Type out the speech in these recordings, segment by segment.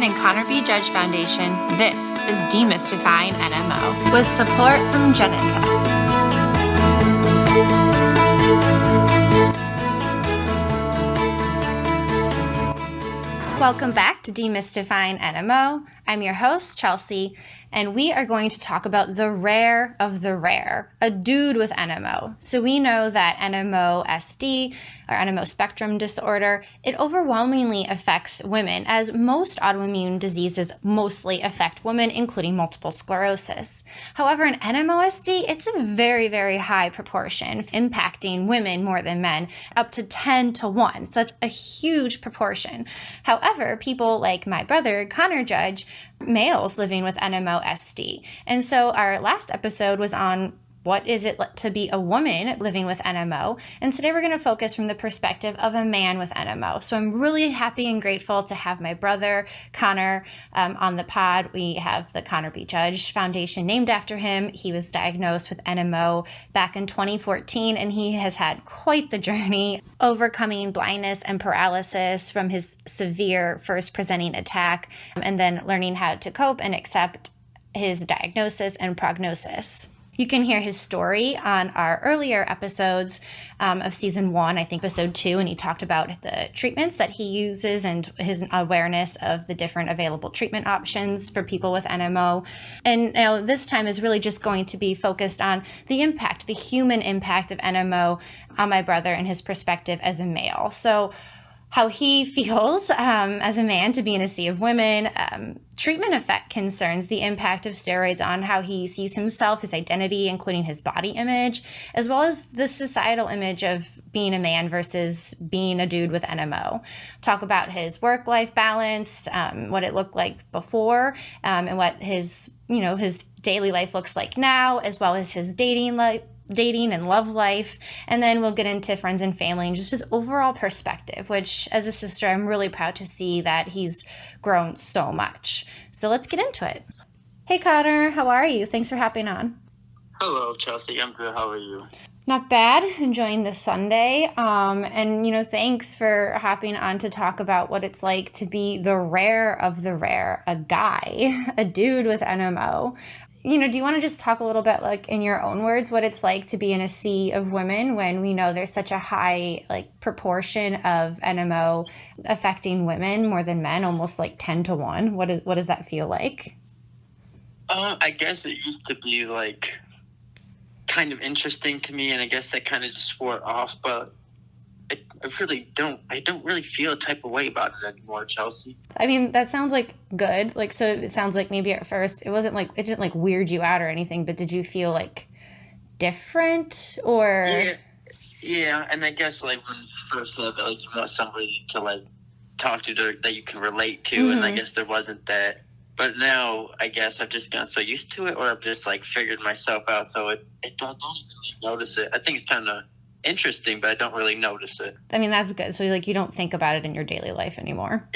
Foundation and Connor B. Judge Foundation, this is Demystifying NMO with support from Genentech. Welcome back to Demystifying NMO. I'm your host, Chelsey, and we are going to talk about the rare of the rare, a dude with NMO. So we know that NMO-SD, or NMO spectrum disorder, it overwhelmingly affects women, as most autoimmune diseases mostly affect women, including multiple sclerosis. However, in NMO-SD, it's a very, very high proportion, impacting women more than men, up to 10-1. So that's a huge proportion. However, people like my brother, Connor Judge, males living with NMO-SD. And so our last episode was on what is it to be a woman living with NMO? And today we're going to focus from the perspective of a man with NMO. So I'm really happy and grateful to have my brother, Connor, on the pod. We have the Connor B. Judge Foundation named after him. He was diagnosed with NMO back in 2014, and he has had quite the journey overcoming blindness and paralysis from his severe first presenting attack, and then learning how to cope and accept his diagnosis and prognosis. You can hear his story on our earlier episodes of season 1, I think episode 2, and he talked about the treatments that he uses and his awareness of the different available treatment options for people with NMO. And this time is really just going to be focused on the impact, the human impact of NMO on my brother and his perspective as a male. So how he feels as a man to be in a sea of women, treatment effect concerns, the impact of steroids on how he sees himself, his identity, including his body image, as well as the societal image of being a man versus being a dude with NMO. Talk about his work-life balance, what it looked like before, and what his daily life looks like now, as well as his dating and love life, and then we'll get into friends and family and just his overall perspective, which as a sister, I'm really proud to see that he's grown so much. So let's get into it. Hey Connor, how are you? Thanks for hopping on. Hello, Chelsey. I'm good. How are you? Not bad. Enjoying the Sunday. And thanks for hopping on to talk about what it's like to be the rare of the rare, a guy, a dude with NMO. Do you want to just talk a little bit, like in your own words, what it's like to be in a sea of women when we know there's such a high proportion of NMO affecting women more than men, almost like 10-1? What does that feel like? I guess it used to be kind of interesting to me, and I guess that kind of just wore off. But I don't really feel a type of way about it anymore, Chelsey. I mean, that sounds good. So it sounds like maybe at first it didn't weird you out or anything, but did you feel different or? Yeah. And I guess when you first have it, you want somebody to talk to that you can relate to. Mm-hmm. And I guess there wasn't that. But now I guess I've just gotten so used to it, or I've just figured myself out. So I don't even notice it. I think it's kind of interesting, but I don't really notice it. I mean, that's good. So you don't think about it in your daily life anymore.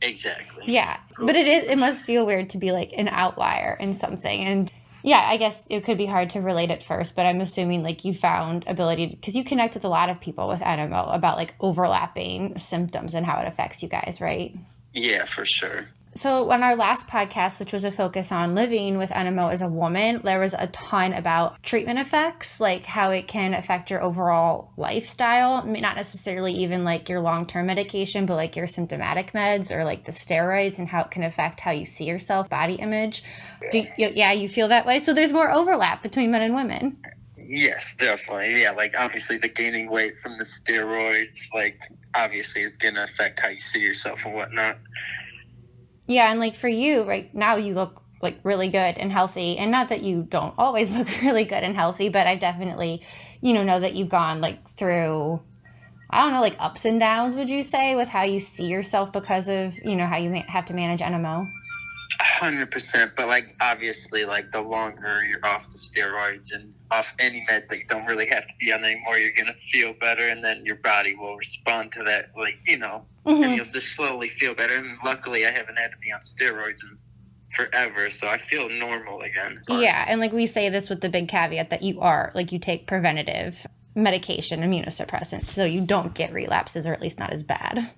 Exactly. Yeah. Cool. But it must feel weird to be an outlier in something. And yeah, I guess it could be hard to relate at first, but I'm assuming you found ability because you connect with a lot of people with NMO about overlapping symptoms and how it affects you guys, right? Yeah, for sure. So on our last podcast, which was a focus on living with NMO as a woman, there was a ton about treatment effects, how it can affect your overall lifestyle, not necessarily even your long-term medication, but your symptomatic meds or the steroids and how it can affect how you see yourself, body image. You feel that way? So there's more overlap between men and women. Yes, definitely. Yeah, obviously the gaining weight from the steroids, obviously it's going to affect how you see yourself and whatnot. Yeah, and for you, right now you look really good and healthy, and not that you don't always look really good and healthy, but I definitely, know that you've gone through, I don't know, ups and downs, would you say, with how you see yourself because of, how you have to manage NMO? 100%, but obviously the longer you're off the steroids and off any meds that you don't really have to be on anymore, you're going to feel better, and then your body will respond to that, mm-hmm. and you'll just slowly feel better. And luckily I haven't had to be on steroids in forever, so I feel normal again. Yeah, and we say this with the big caveat that you are, you take preventative medication, immunosuppressants, so you don't get relapses, or at least not as bad.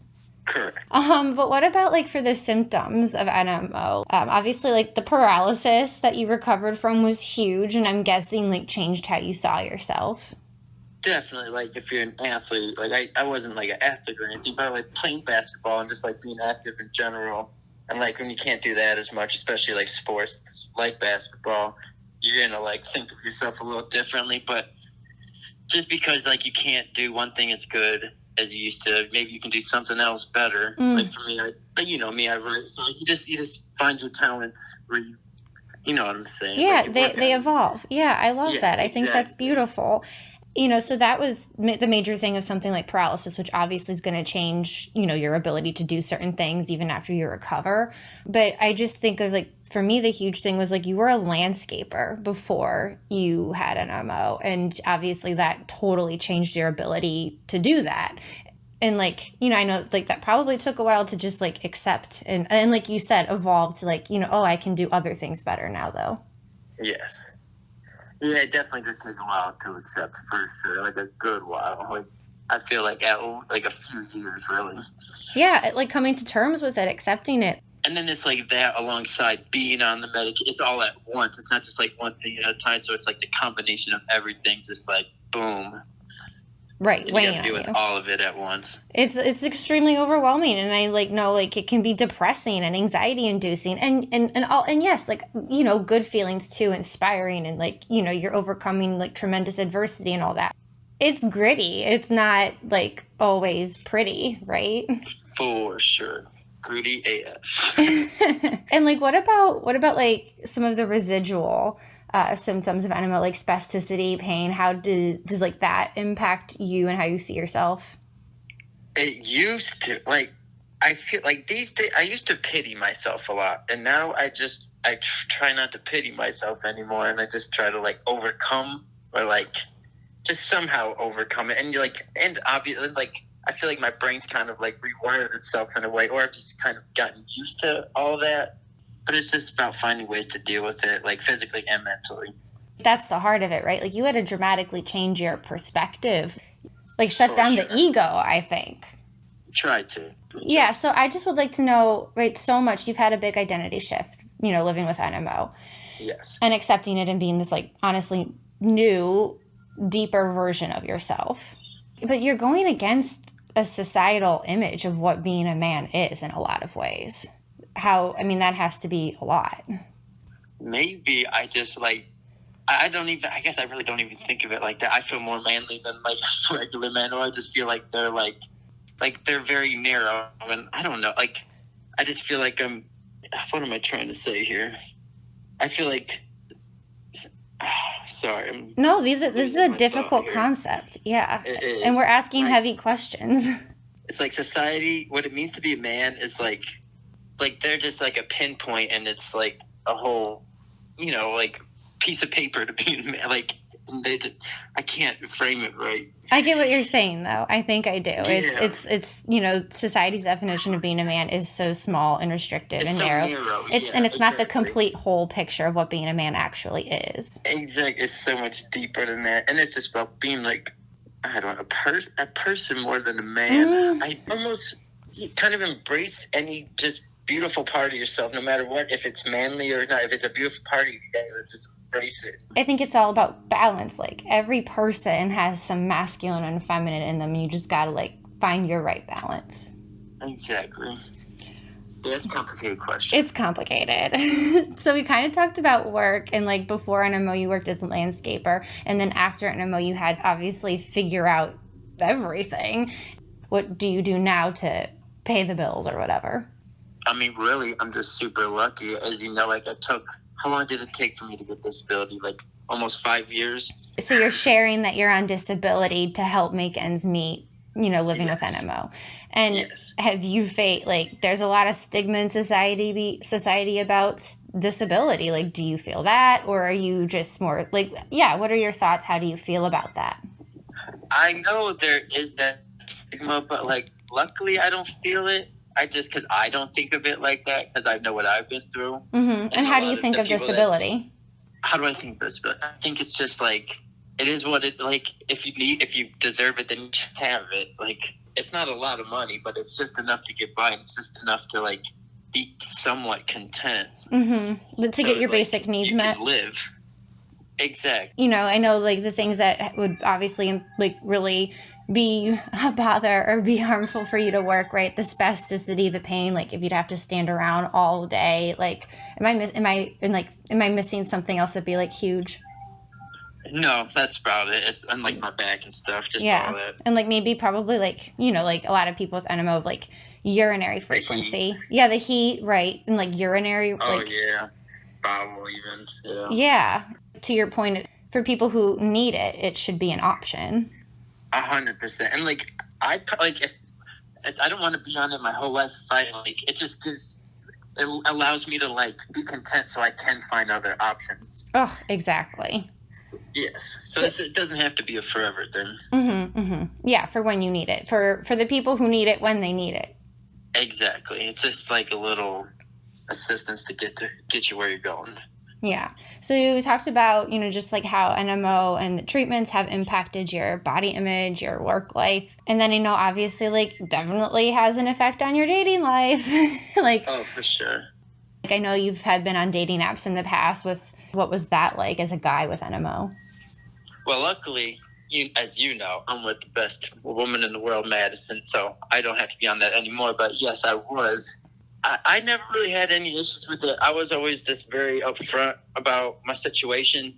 Correct. But what about like for the symptoms of NMO? Obviously, like the paralysis that you recovered from was huge, and I'm guessing like changed how you saw yourself. Definitely, like if you're an athlete, like I wasn't like an athlete or anything, but like playing basketball and just like being active in general. And like when you can't do that as much, especially like sports like basketball, you're gonna like think of yourself a little differently. But just because like you can't do one thing as good as you used to, maybe you can do something else better. Like for me, but you know me, I write, so like you just find your talents where you know what I'm saying. Yeah, like they evolve. Yeah, I love that. I think that's beautiful. You know, so that was the major thing of something like paralysis, which obviously is going to change, you know, your ability to do certain things even after you recover. But I just think of like, for me, the huge thing was like you were a landscaper before you had an MO. And obviously that totally changed your ability to do that. And like, you know, I know like that probably took a while to just like accept and like you said, evolve to like, you know, oh, I can do other things better now though. Yes. Yeah, it definitely did take a while to accept for sure, like a good while. Like I feel like at like a few years, really. Yeah, like coming to terms with it, accepting it. And then it's like that alongside being on the medication. It's all at once. It's not just like one thing at a time. So it's like the combination of everything, just like boom. Right, weighing on you. You got to deal with all of it at once. It's extremely overwhelming, and I like know like it can be depressing and anxiety inducing, and yes, like you know, good feelings too, inspiring, and like you know, you're overcoming like tremendous adversity and all that. It's gritty. It's not like always pretty, right? For sure. Gritty AF. And like, what about like some of the residual symptoms of NMO, like spasticity, pain? How does like that impact you and how you see yourself? It used to, like, I feel like these days I used to pity myself a lot, and now I try not to pity myself anymore, and I just try to like overcome or like just somehow overcome it, and you're like, and obviously like I feel like my brain's kind of like rewired itself in a way, or I've just kind of gotten used to all that. But it's just about finding ways to deal with it, like physically and mentally. That's the heart of it, right? Like you had to dramatically change your perspective, like shut down the ego, I think. Try to. Yeah, so I just would like to know, right, so much, you've had a big identity shift, you know, living with NMO. Yes. And accepting it and being this, like, honestly, new, deeper version of yourself. But you're going against a societal image of what being a man is in a lot of ways. That has to be a lot. Maybe I just like, I guess I really don't even think of it like that. I feel more manly than like regular men, or I just feel like they're like they're very narrow. And I don't know, like, I just feel like what am I trying to say here? I feel like, sorry. No, this is a difficult concept. Yeah. It is. And we're asking heavy questions. It's like society, what it means to be a man is like they're just like a pinpoint, and it's like a whole, you know, like piece of paper to be a man. Like I can't frame it right. I get what you're saying, though. I think I do. Yeah. It's you know, society's definition of being a man is so small and restricted and so narrow. And it's not the complete whole picture of what being a man actually is. Exactly. It's so much deeper than that, and it's just about being like, I don't know, a person more than a man. I almost kind of embrace any just beautiful part of yourself, no matter what, if it's manly or not. If it's a beautiful part of you, you gotta just embrace it. I think it's all about balance. Like every person has some masculine and feminine in them, and you just gotta like find your right balance. Exactly. Yeah, it's a complicated question. It's complicated. So we kind of talked about work, and like before NMO you worked as a landscaper, and then after NMO you had to obviously figure out everything. What do you do now to pay the bills or whatever? I mean, really, I'm just super lucky. As you know, like how long did it take for me to get disability? Like almost 5 years. So you're sharing that you're on disability to help make ends meet, you know, living with NMO. And have you faced, like, there's a lot of stigma in society about disability. Like, do you feel that? Or are you just more like, what are your thoughts? How do you feel about that? I know there is that stigma, but like, luckily I don't feel it. Because I don't think of it like that, because I know what I've been through. Mm-hmm. And how do you think of disability? How do I think of disability? I think it's just like, it is what it, like, if you deserve it, then you should have it. Like, it's not a lot of money, but it's just enough to get by. And it's just enough to like be somewhat content. To get your basic needs you met. Can live. Exactly. You know, I know like the things that would obviously like really be a bother or be harmful for you to work, right? The spasticity, the pain, like if you'd have to stand around all day, like am I missing something else that'd be like huge? No, that's about it. It's unlike my back and stuff, just all that. And like maybe probably like, you know, like a lot of people with NMO of like urinary frequency. Yeah, the heat, right? And like urinary. Oh, like, yeah. Bowel even. Yeah. Yeah. To your point, for people who need it, it should be an option. 100%. And like, I don't want to be on it my whole life fighting. Like, it just gives, it allows me to like be content so I can find other options. Oh, exactly. Yes. So it doesn't have to be a forever thing. Yeah, for when you need it. For the people who need it when they need it. Exactly. It's just like a little assistance to get you where you're going. Yeah. So you talked about, you know, just like how NMO and the treatments have impacted your body image, your work life. And then, you know, obviously like definitely has an effect on your dating life. Like, oh, for sure. Like I know you've been on dating apps in the past. What was that like as a guy with NMO? Well, luckily, as you know, I'm with the best woman in the world, Madison, so I don't have to be on that anymore. But yes, I was. I never really had any issues with it. I was always just very upfront about my situation.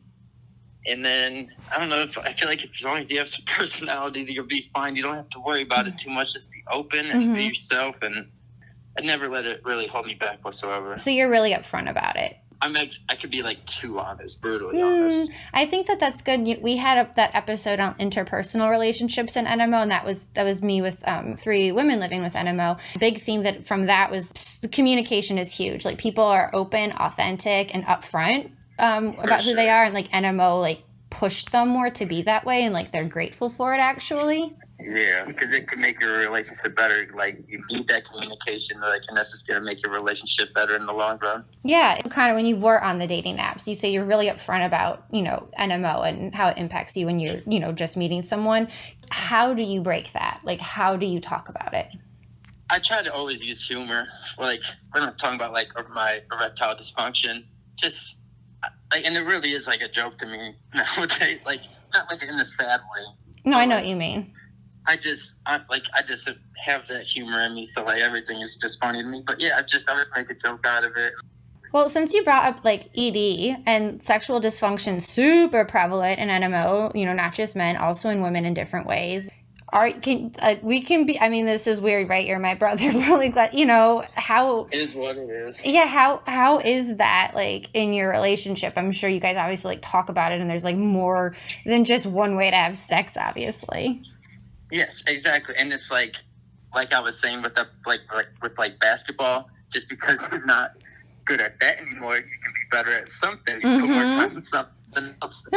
And then, I don't know, I feel like as long as you have some personality, you'll be fine. You don't have to worry about it too much. Just be open and be yourself. And I never let it really hold me back whatsoever. So you're really upfront about it. I could be like too honest, brutally honest. I think that's good. We had that episode on interpersonal relationships and NMO, and that was me with 3 women living with NMO. Big theme from that was communication is huge. Like people are open, authentic, and upfront about who they are, and like NMO like pushed them more to be that way, and like they're grateful for it actually. Yeah, because it could make your relationship better. Like, you need that communication, like, and that's just going to make your relationship better in the long run. Yeah, kind of when you were on the dating apps, you say you're really upfront about, you know, NMO and how it impacts you when you're, you know, just meeting someone. How do you break that? Like, how do you talk about it? I try to always use humor. Like, when I'm talking about, like, my erectile dysfunction, just, like, and it really is, like, a joke to me nowadays. Like, not, like, in a sad way. No, I know what you mean. I just have that humor in me, so like everything is just funny to me. But yeah, I always make a joke out of it. Well, since you brought up like ED and sexual dysfunction, super prevalent in NMO, you know, not just men, also in women in different ways. We can be. I mean, this is weird, right? You're my brother. Really glad, you know, how it is what it is. Yeah, how is that like in your relationship? I'm sure you guys obviously like talk about it, and there's like more than just one way to have sex, obviously. Yes, exactly. And it's like I was saying with with basketball, just because you're not good at that anymore, you can be better at something. You put more time in something else.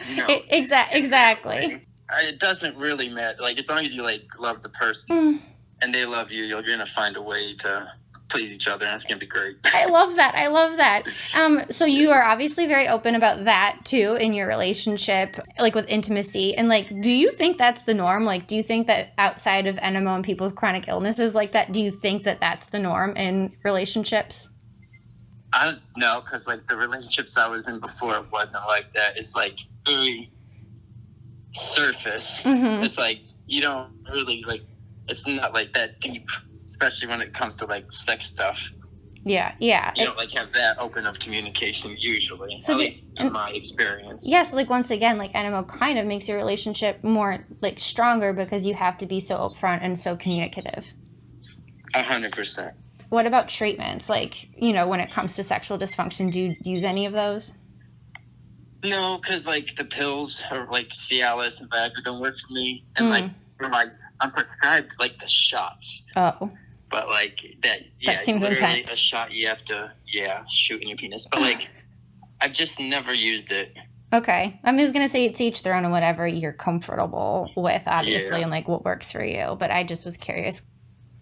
You know, exactly. It doesn't really matter. Like, as long as you like love the person and they love you, you're gonna find a way to please each other, and it's gonna be great. I love that. So you are obviously very open about that too in your relationship, like with intimacy. And like, do you think that's the norm? Like, do you think that outside of NMO and people with chronic illnesses like that, do you think that that's the norm in relationships? I don't know, because like the relationships I was in before, it wasn't like that. It's like very surface. It's like you don't really like. It's not like that deep. Especially when it comes to like sex stuff. Yeah. You don't like have that open of communication usually, at least in my experience. Yeah, so like once again, like NMO kind of makes your relationship more like stronger because you have to be so upfront and so communicative. 100%. What about treatments? Like, you know, when it comes to sexual dysfunction, do you use any of those? No, because like the pills or like Cialis and Viagra don't work for me, and like I'm prescribed like the shots. Oh. But like that seems intense. A shot you have to shoot in your penis. But like I've just never used it. Okay. I'm just gonna say it's each their own and whatever you're comfortable with, obviously, and like what works for you. But I just was curious.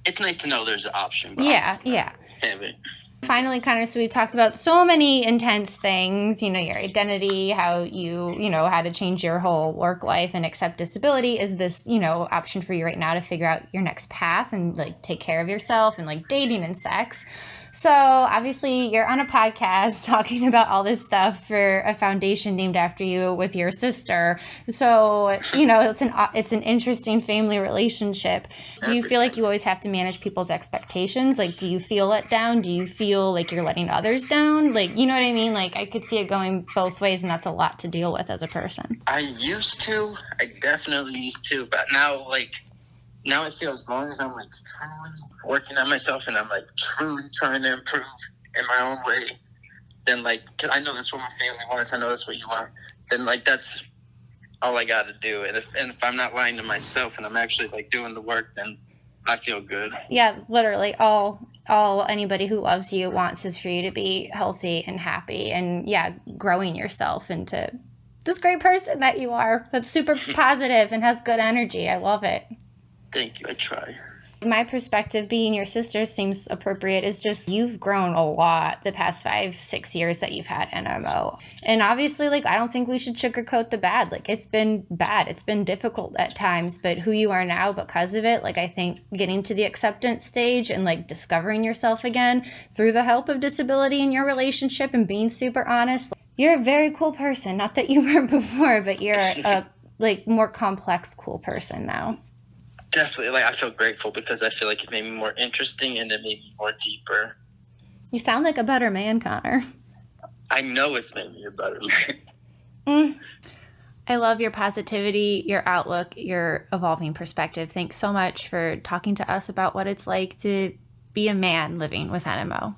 It's nice to know there's an option. But yeah. Have it. Finally, kind of, so we talked about so many intense things, your identity, how you how to change your whole work life and accept disability. Is this, option for you right now to figure out your next path and like take care of yourself and like dating and sex? So obviously you're on a podcast talking about all this stuff for a foundation named after you with your sister. So, it's an interesting family relationship. Do you feel like you always have to manage people's expectations? Like, do you feel let down? Do you feel like you're letting others down? Like, you know what I mean? Like, I could see it going both ways, and that's a lot to deal with as a person. I definitely used to, but now I feel as long as I'm like truly working on myself and I'm like truly trying to improve in my own way, then like, cause I know that's what my family wants, I know that's what you want, then like that's all I got to do. And if I'm not lying to myself and I'm actually like doing the work, then I feel good. Yeah, literally all anybody who loves you wants is for you to be healthy and happy and growing yourself into this great person that you are. That's super positive and has good energy. I love it. Thank you. I try. My perspective, being your sister seems appropriate, is just you've grown a lot the past 5-6 years that you've had NMO. And obviously, like, I don't think we should sugarcoat the bad. Like, it's been bad. It's been difficult at times, but who you are now because of it, like, I think getting to the acceptance stage and like discovering yourself again through the help of disability in your relationship and being super honest, you're a very cool person. Not that you were before, but you're a like more complex, cool person now. Definitely. Like, I feel grateful because I feel like it made me more interesting and it made me more deeper. You sound like a better man, Connor. I know it's made me a better man. I love your positivity, your outlook, your evolving perspective. Thanks so much for talking to us about what it's like to be a man living with NMO.